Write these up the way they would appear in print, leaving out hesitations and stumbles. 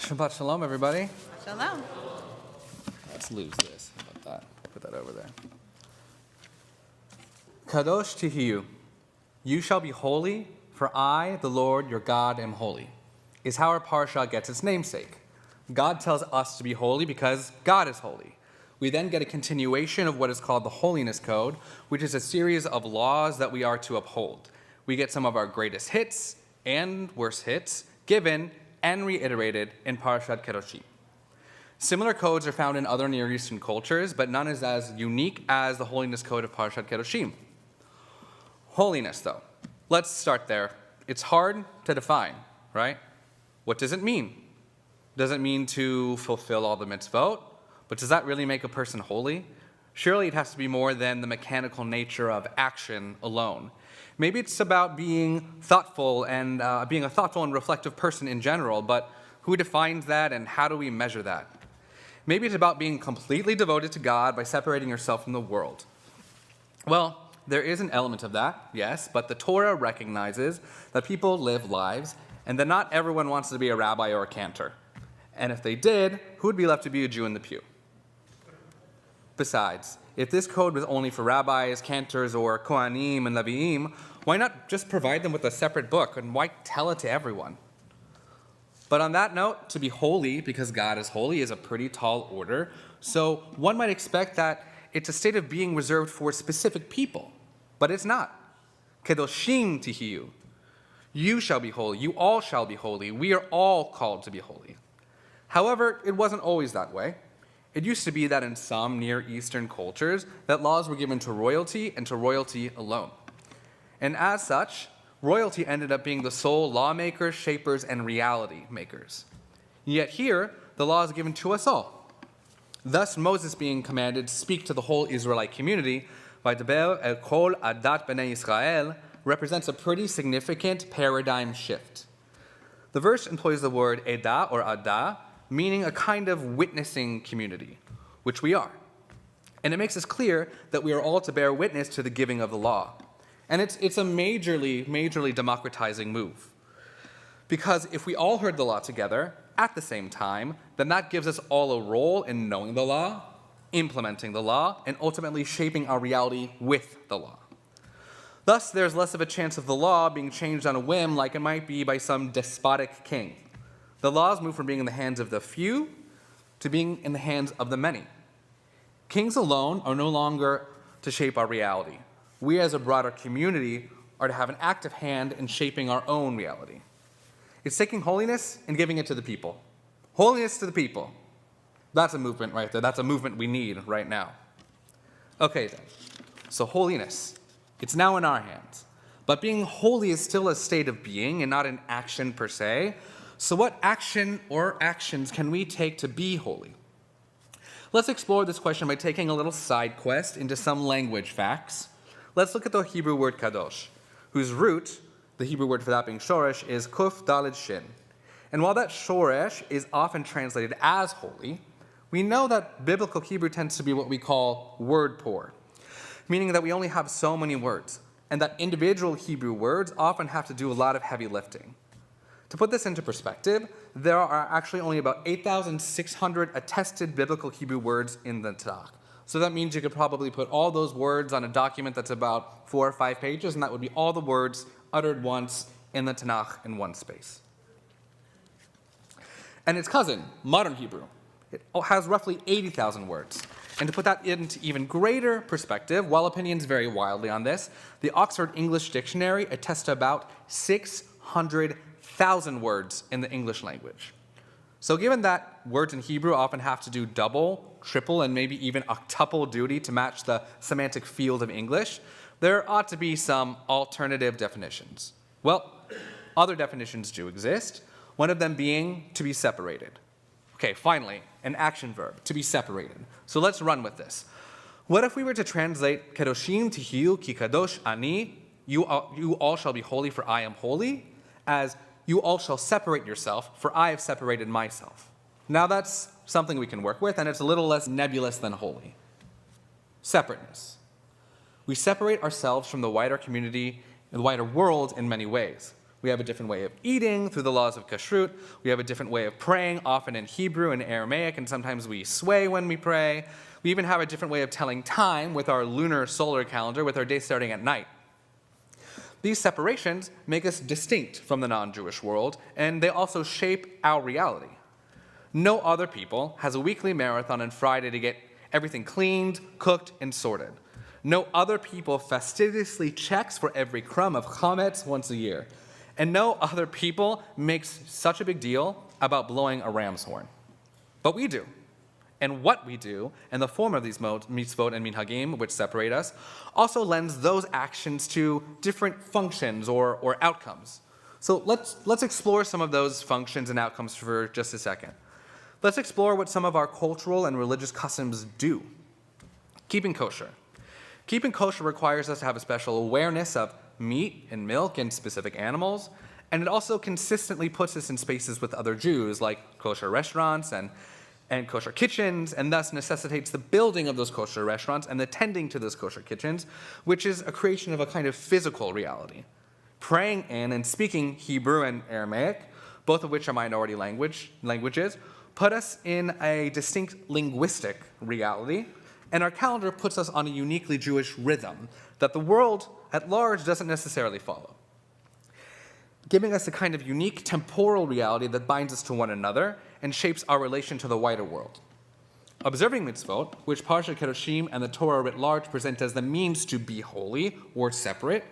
Shabbat shalom, everybody. Shalom. Let's lose this. How about that? Put that over there. Kadosh tihiyu. You shall be holy, for I, the Lord, your God, am holy, is how our parsha gets its namesake. God tells us to be holy because God is holy. We then get a continuation of what is called the Holiness Code, which is a series of laws that we are to uphold. We get some of our greatest hits and worst hits given and reiterated in Parashat Kedoshim. Similar codes are found in other Near Eastern cultures, but none is as unique as the Holiness Code of Parashat Kedoshim. Holiness, though. Let's start there. It's hard to define, right? What does it mean? Does it mean to fulfill all the mitzvot? But does that really make a person holy? Surely it has to be more than the mechanical nature of action alone. Maybe it's about being thoughtful and being a thoughtful and reflective person in general, but who defines that and how do we measure that? Maybe it's about being completely devoted to God by separating yourself from the world. Well, there is an element of that, yes, but the Torah recognizes that people live lives and that not everyone wants to be a rabbi or a cantor. And if they did, who would be left to be a Jew in the pew? Besides, if this code was only for rabbis, cantors, or kohanim and leviim, why not just provide them with a separate book, and why tell it to everyone? But on that note, to be holy, because God is holy, is a pretty tall order, so one might expect that it's a state of being reserved for specific people, but it's not. Kedoshim tihiyu. You shall be holy, you all shall be holy, we are all called to be holy. However, it wasn't always that way. It used to be that in some Near Eastern cultures, that laws were given to royalty and to royalty alone. And as such, royalty ended up being the sole lawmakers, shapers, and reality makers. Yet here, the law is given to us all. Thus, Moses being commanded to speak to the whole Israelite community, Vaydaber el kol adat bnei Israel, represents a pretty significant paradigm shift. The verse employs the word edah or adah, meaning a kind of witnessing community, which we are. And it makes us clear that we are all to bear witness to the giving of the law. And it's a majorly democratizing move. Because if we all heard the law together at the same time, then that gives us all a role in knowing the law, implementing the law, and ultimately shaping our reality with the law. Thus, there's less of a chance of the law being changed on a whim like it might be by some despotic king. The laws move from being in the hands of the few to being in the hands of the many. Kings alone are no longer to shape our reality. We as a broader community are to have an active hand in shaping our own reality. It's taking holiness and giving it to the people. Holiness to the people. That's a movement right there. That's a movement we need right now. Okay then, so holiness. It's now in our hands. But being holy is still a state of being and not an action per se. So what action or actions can we take to be holy? Let's explore this question by taking a little side quest into some language facts. Let's look at the Hebrew word kadosh, whose root, the Hebrew word for that being shoresh, is kuf daled shin. And while that shoresh is often translated as holy, we know that biblical Hebrew tends to be what we call word poor, meaning that we only have so many words, and that individual Hebrew words often have to do a lot of heavy lifting. To put this into perspective, there are actually only about 8,600 attested biblical Hebrew words in the Tanakh. So that means you could probably put all those words on a document that's about 4 or 5 pages, and that would be all the words uttered once in the Tanakh in one space. And its cousin, modern Hebrew, it has roughly 80,000 words. And to put that into even greater perspective, while opinions vary wildly on this, the Oxford English Dictionary attests to about 600,000 words in the English language. So given that words in Hebrew often have to do double, triple, and maybe even octuple duty to match the semantic field of English, there ought to be some alternative definitions. Well, other definitions do exist, one of them being to be separated. Okay, finally, an action verb, to be separated. So let's run with this. What if we were to translate Kedoshim tihiyu ki kadosh ani, you all shall be holy for I am holy, as you all shall separate yourself, for I have separated myself. Now that's something we can work with, and it's a little less nebulous than holy. Separateness. We separate ourselves from the wider community and the wider world in many ways. We have a different way of eating through the laws of kashrut. We have a different way of praying, often in Hebrew and Aramaic, and sometimes we sway when we pray. We even have a different way of telling time with our lunar solar calendar, with our day starting at night. These separations make us distinct from the non-Jewish world, and they also shape our reality. No other people has a weekly marathon on Friday to get everything cleaned, cooked, and sorted. No other people fastidiously checks for every crumb of chametz once a year. And no other people makes such a big deal about blowing a ram's horn. But we do. And what we do, and the form of these mitzvot and minhagim, which separate us, also lends those actions to different functions or outcomes. So let's explore some of those functions and outcomes for just a second. Let's explore what some of our cultural and religious customs do. Keeping kosher. Keeping kosher requires us to have a special awareness of meat and milk and specific animals, and it also consistently puts us in spaces with other Jews, like kosher restaurants and kosher kitchens, and thus necessitates the building of those kosher restaurants and the tending to those kosher kitchens, which is a creation of a kind of physical reality. Praying in and speaking Hebrew and Aramaic, both of which are minority languages, put us in a distinct linguistic reality, and our calendar puts us on a uniquely Jewish rhythm that the world at large doesn't necessarily follow, giving us a kind of unique temporal reality that binds us to one another and shapes our relation to the wider world. Observing mitzvot, which Parashat Kedoshim and the Torah writ large present as the means to be holy or separate,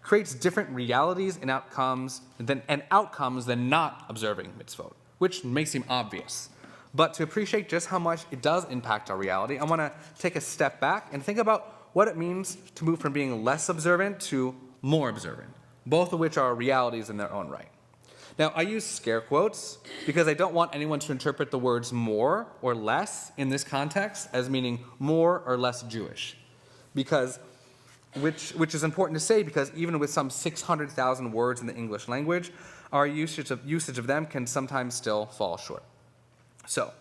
creates different realities and outcomes than not observing mitzvot, which may seem obvious. But to appreciate just how much it does impact our reality, I want to take a step back and think about what it means to move from being less observant to more observant, both of which are realities in their own right. Now, I use scare quotes because I don't want anyone to interpret the words more or less in this context as meaning more or less Jewish, which is important to say because even with some 600,000 words in the English language, our usage of them can sometimes still fall short. So,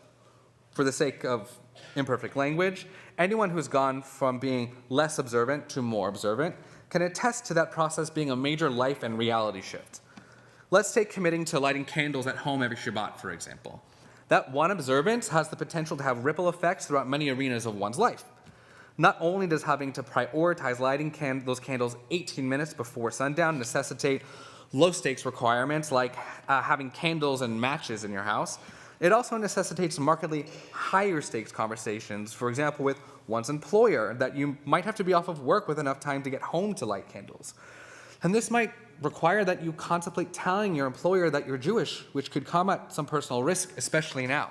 for the sake of imperfect language, anyone who's gone from being less observant to more observant can attest to that process being a major life and reality shift. Let's take committing to lighting candles at home every Shabbat, for example. That one observance has the potential to have ripple effects throughout many arenas of one's life. Not only does having to prioritize lighting those candles 18 minutes before sundown necessitate low-stakes requirements like having candles and matches in your house, it also necessitates markedly higher stakes conversations, for example, with one's employer, that you might have to be off of work with enough time to get home to light candles. And this might require that you contemplate telling your employer that you're Jewish, which could come at some personal risk, especially now.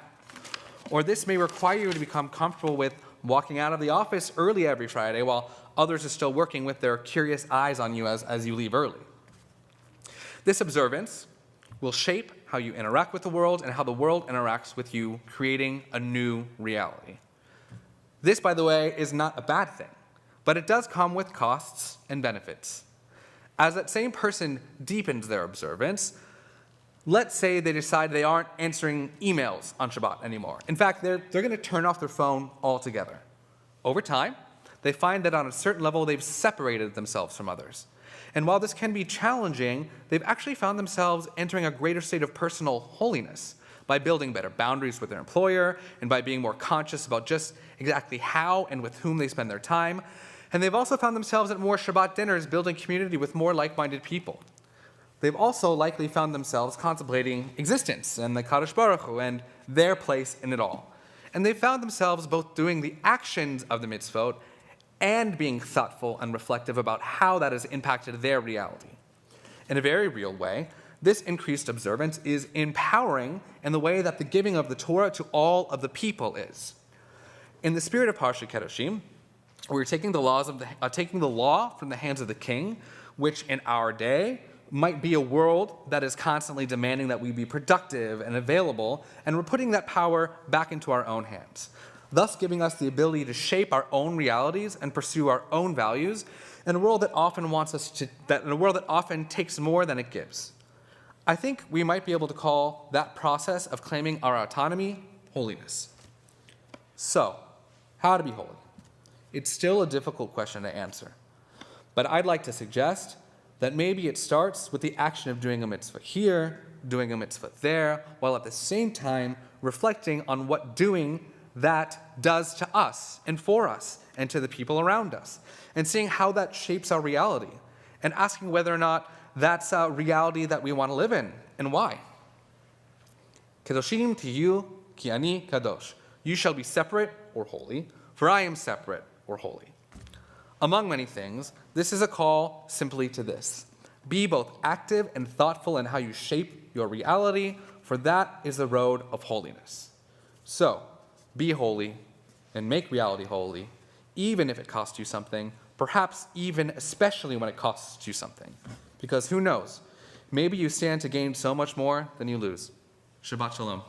Or this may require you to become comfortable with walking out of the office early every Friday while others are still working with their curious eyes on you as you leave early. This observance will shape how you interact with the world and how the world interacts with you, creating a new reality. This, by the way, is not a bad thing, but it does come with costs and benefits. As that same person deepens their observance, let's say they decide they aren't answering emails on Shabbat anymore. In fact, they're going to turn off their phone altogether. Over time, they find that on a certain level, they've separated themselves from others. And while this can be challenging, they've actually found themselves entering a greater state of personal holiness by building better boundaries with their employer and by being more conscious about just exactly how and with whom they spend their time. And they've also found themselves at more Shabbat dinners building community with more like-minded people. They've also likely found themselves contemplating existence and the Kadosh Baruch Hu and their place in it all. And they've found themselves both doing the actions of the mitzvot and being thoughtful and reflective about how that has impacted their reality. In a very real way, this increased observance is empowering in the way that the giving of the Torah to all of the people is. In the spirit of Parashat Kedoshim, we're taking the law from the hands of the king, which in our day might be a world that is constantly demanding that we be productive and available, and we're putting that power back into our own hands, thus giving us the ability to shape our own realities and pursue our own values in a world that often takes more than it gives. I think we might be able to call that process of claiming our autonomy holiness. So, how to be holy? It's still a difficult question to answer, but I'd like to suggest that maybe it starts with the action of doing a mitzvah here, doing a mitzvah there, while at the same time reflecting on what doing that does to us and for us and to the people around us, and seeing how that shapes our reality, and asking whether or not that's a reality that we want to live in, and why. Kedoshim tiyu ki ani kadosh. You shall be separate or holy, for I am separate or holy. Among many things, this is a call simply to this. Be both active and thoughtful in how you shape your reality, for that is the road of holiness. So, be holy and make reality holy, even if it costs you something, perhaps even especially when it costs you something. Because who knows, maybe you stand to gain so much more than you lose. Shabbat Shalom.